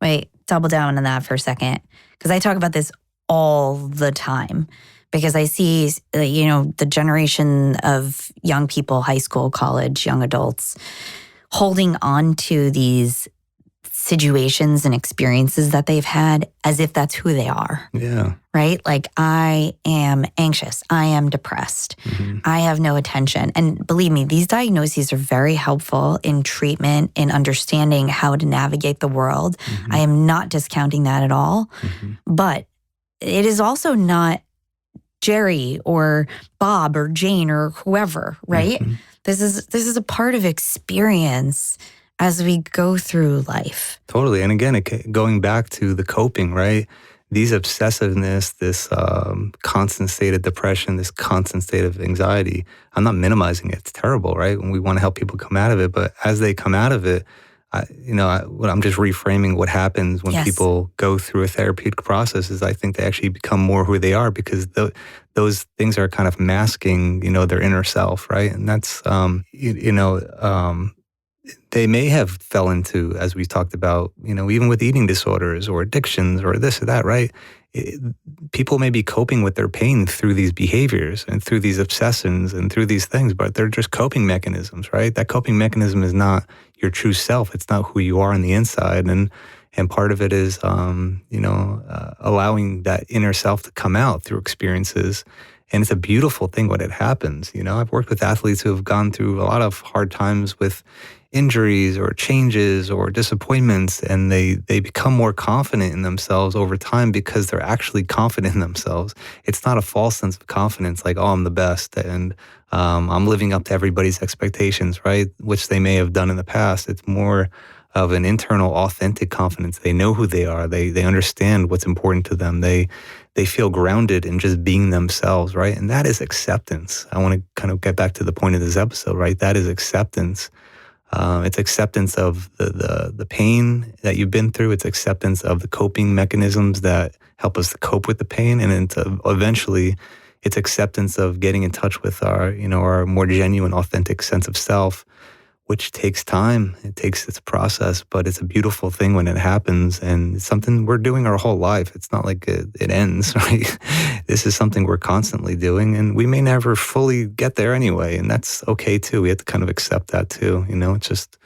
B: Wait, double down on that for a second. Because I talk about this all the time because I see, the generation of young people, high school, college, young adults, holding on to these situations and experiences that they've had as if that's who they are.
A: Yeah.
B: Right? Like, I am anxious. I am depressed. I have no attention. And believe me, these diagnoses are very helpful in treatment, in understanding how to navigate the world. I am not discounting that at all. But it is also not Jerry or Bob or Jane or whoever, right? This is a part of experience as we go through life.
A: Totally. And again, going back to the coping, right? These obsessiveness, this constant state of depression, this constant state of anxiety, I'm not minimizing it. It's terrible, right? And we want to help people come out of it. But as they come out of it, I'm just reframing what happens when people go through a therapeutic process is I think they actually become more who they are because those things are kind of masking, their inner self, right? And that's, they may have fell into, as we talked about, even with eating disorders or addictions or this or that, right? People may be coping with their pain through these behaviors and through these obsessions and through these things, but they're just coping mechanisms, right? That coping mechanism is not your true self. It's not who you are on the inside. And part of it is, allowing that inner self to come out through experiences. And it's a beautiful thing when it happens. I've worked with athletes who have gone through a lot of hard times with injuries or changes or disappointments, and they become more confident in themselves over time because they're actually confident in themselves. It's not a false sense of confidence like, oh, I'm the best and I'm living up to everybody's expectations, right? Which they may have done in the past. It's more of an internal, authentic confidence. They know who they are. They understand what's important to them. They feel grounded in just being themselves, right? And that is acceptance. I want to kind of get back to the point of this episode, right? That is acceptance. It's acceptance of the pain that you've been through. It's acceptance of the coping mechanisms that help us to cope with the pain. And then eventually, it's acceptance of getting in touch with our more genuine, authentic sense of self, which takes time. It's a process, but it's a beautiful thing when it happens. And it's something we're doing our whole life. It's not like it ends, right? This is something we're constantly doing, and we may never fully get there anyway. And that's okay too. We have to kind of accept that too. It's just,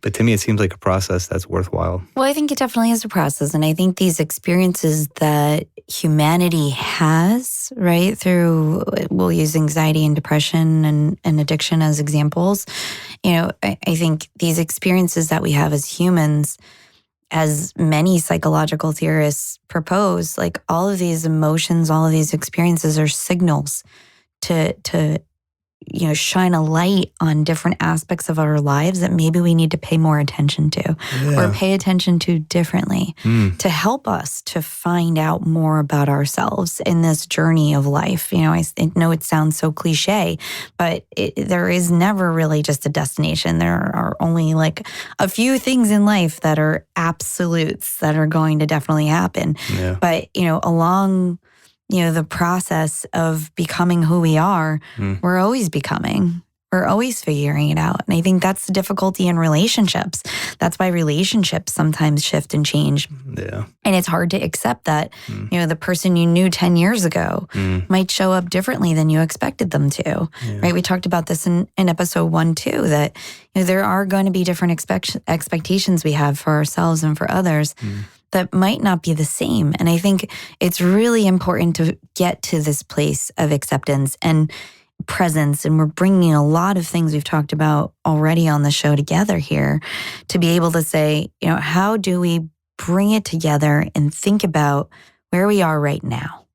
A: but to me, it seems like a process that's worthwhile.
B: Well, I think it definitely is a process. And I think these experiences that humanity has, right, through, we'll use anxiety and depression and addiction as examples. I think these experiences that we have as humans, as many psychological theorists propose, like all of these emotions, all of these experiences are signals to shine a light on different aspects of our lives that maybe we need to pay more attention to or pay attention to differently to help us to find out more about ourselves in this journey of life. I know it sounds so cliche, but there is never really just a destination. There are only like a few things in life that are absolutes that are going to definitely happen. Yeah. But, along the process of becoming who we are, we're always becoming. We're always figuring it out. And I think that's the difficulty in relationships. That's why relationships sometimes shift and change.
A: Yeah.
B: And it's hard to accept that, the person you knew 10 years ago might show up differently than you expected them to, right? We talked about this in episode 1 too, that there are going to be different expectations we have for ourselves and for others that might not be the same. And I think it's really important to get to this place of acceptance and presence. And we're bringing a lot of things we've talked about already on the show together here to be able to say, how do we bring it together and think about where we are right now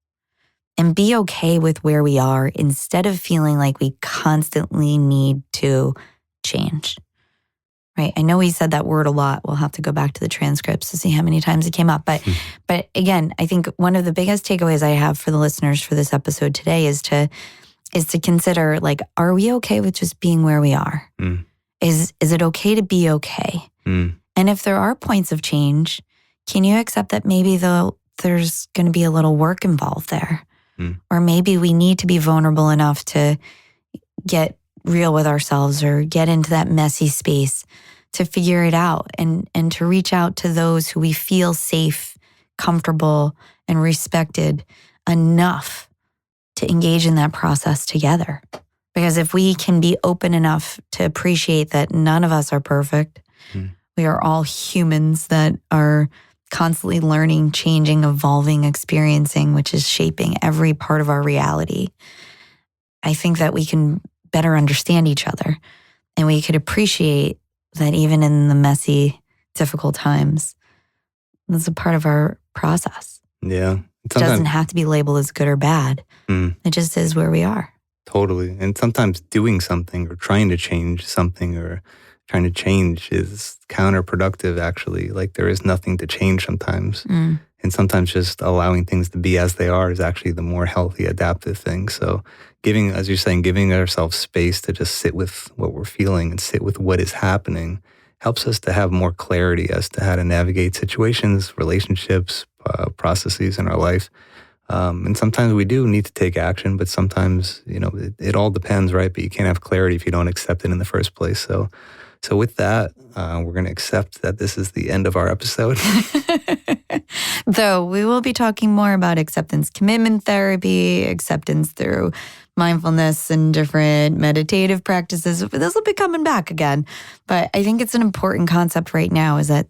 B: and be okay with where we are instead of feeling like we constantly need to change. Right. I know we said that word a lot. We'll have to go back to the transcripts to see how many times it came up. But again, I think one of the biggest takeaways I have for the listeners for this episode today is to consider, like, are we okay with just being where we are? Is it okay to be okay? And if there are points of change, can you accept that maybe there's going to be a little work involved there? Or maybe we need to be vulnerable enough to get real with ourselves or get into that messy space to figure it out and to reach out to those who we feel safe, comfortable, and respected enough to engage in that process together. Because if we can be open enough to appreciate that none of us are perfect, we are all humans that are constantly learning, changing, evolving, experiencing, which is shaping every part of our reality. I think that we can better understand each other and we could appreciate that even in the messy, difficult times, that's a part of our process.
A: Yeah.
B: It doesn't have to be labeled as good or bad. It just is where we are.
A: Totally. And sometimes doing something or trying to change something or trying to change is counterproductive, actually. Like, there is nothing to change sometimes. And sometimes just allowing things to be as they are is actually the more healthy, adaptive thing. So giving, as you're saying, giving ourselves space to just sit with what we're feeling and sit with what is happening helps us to have more clarity as to how to navigate situations, relationships, processes in our life. And sometimes we do need to take action, but sometimes, it all depends, right? But you can't have clarity if you don't accept it in the first place. So with that, we're going to accept that this is the end of our episode.
B: Though we will be talking more about acceptance commitment therapy, acceptance through mindfulness and different meditative practices. This will be coming back again. But I think it's an important concept right now is that,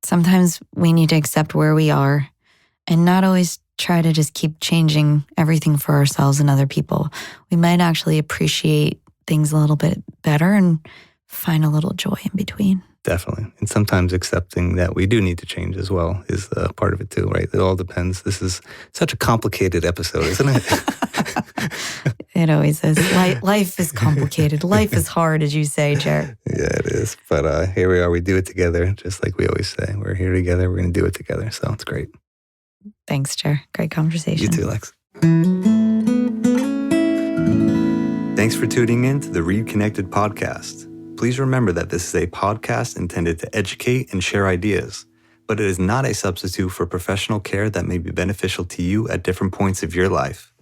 B: sometimes we need to accept where we are and not always try to just keep changing everything for ourselves and other people. We might actually appreciate things a little bit better and find a little joy in between.
A: Definitely. And sometimes accepting that we do need to change as well is the part of it too, right? It all depends. This is such a complicated episode, isn't it?
B: It always is. Life is complicated. Life is hard, as you say, Jer.
A: Yeah, it is. But here we are. We do it together, just like we always say. We're here together. We're going to do it together. So it's great.
B: Thanks, Jer. Great conversation.
A: You too, Lex. Thanks for tuning in to the ReidConnect-Ed Podcast. Please remember that this is a podcast intended to educate and share ideas, but it is not a substitute for professional care that may be beneficial to you at different points of your life.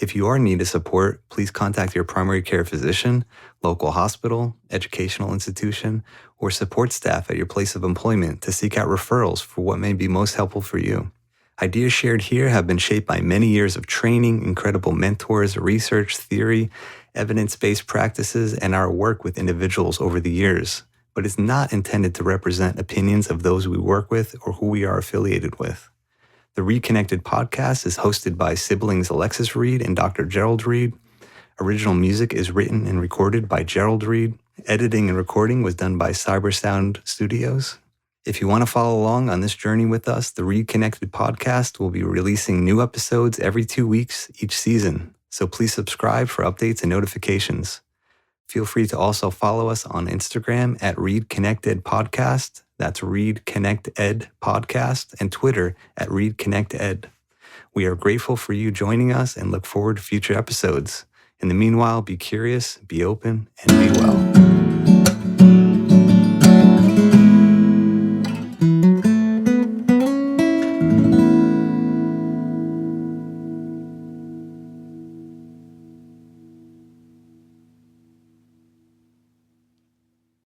A: If you are in need of support, please contact your primary care physician, local hospital, educational institution, or support staff at your place of employment to seek out referrals for what may be most helpful for you. Ideas shared here have been shaped by many years of training, incredible mentors, research, theory, evidence-based practices, and our work with individuals over the years, but it's not intended to represent opinions of those we work with or who we are affiliated with. The ReidConnect-Ed Podcast is hosted by siblings Alexis Reid and Dr. Gerald Reid. Original music is written and recorded by Gerald Reid. Editing and recording was done by CyberSound Studios. If you want to follow along on this journey with us, the ReidConnect-Ed Podcast will be releasing new episodes every 2 weeks each season. So please subscribe for updates and notifications. Feel free to also follow us on Instagram at ReidConnect-Ed Podcast. That's ReidConnect-Ed Podcast, and Twitter at ReidConnect-Ed. We are grateful for you joining us and look forward to future episodes. In the meanwhile, be curious, be open, and be well.